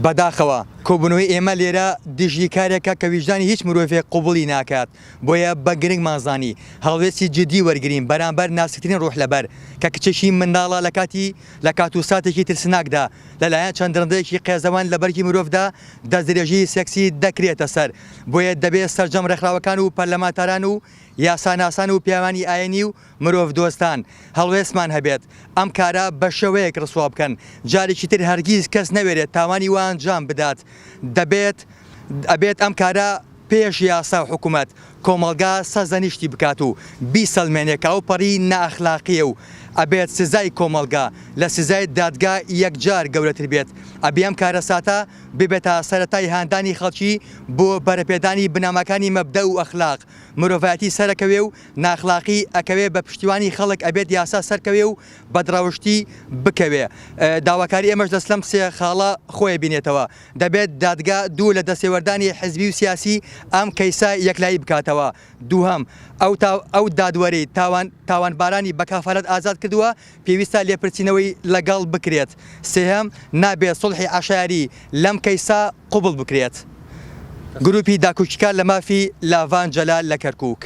بەداخەوە کۆبوونەوەی ئێمە لێرە دژی کارێکە کە ویژدانی هیچ مرۆڤێک قوبوڵی ناکات بۆیە بە گرنگمان زانی هەڵوێستی جدی وەرگرین بەرامبەر ناسکترین ڕوح لەبەر کە کچێکی منداڵە لە کات و ساتێکی ترسناکدا لەلایەن چەند درەندەیەکی قێزەوان لە بەرگی مرۆڤدا دەستدرێژی سێکسی دەکرێتە سەر بۆیە دەبێت سەرجەم ڕێکخراوەکان و پەرلەمانتاران و یاساناسان و پیاوانی ئاینی و مرۆڤ دۆستان هەڵوێستمان هەبێت ئەم کارە بە شێوەیەک ڕسوا بکەن جارێکی تر هەرگیز کەس نەوێرێت تاوانی وان ئەنجام بدات ئەبێت ئەم کارە پێش یاسا و حکوومەت کۆمەڵگا سەرزەنیشتی بکات و بیسەلمێنێک ئەو پەڕی نائەخلاقیە و ئەبێت سزای کۆمەڵگا لە سزای دادگا یەکجار گەورەتر بێت ئەبێ ئەم کارە ساتە ببێتە سەرەتای هاندانی خەڵکی بۆ بەرەپێدانی بنامەکانی مەبدە و ئەخلاق مرۆڤایەتی سەرەکەوێ و ناخلاقی ئەکەوێ بە پشتیوانی خەڵک ئەبێت یاسا سەرکەوێ و بەدراوشتی بکەوێ داواکاری ئێمەش دەست لەم سێ خاڵە خۆی بینێتەوە دەبێت دادگا دوو لە دەسێوەردانی حزبی و سیاسی ئەم کەیسا یەکلایی بکاتەوە دووهەم ئەو دادوەری تاوانبارانی بە کافالەت ئازاد کردووە پێویستە لێپرسینەوەی لەگەڵ بکرێت سێهەم نابێت سڵحی عەشایری لەم کەیسا قوبڵ بکرێت گروپی داکوچکار لە مافی لاڤان جەلال لە کەرکووک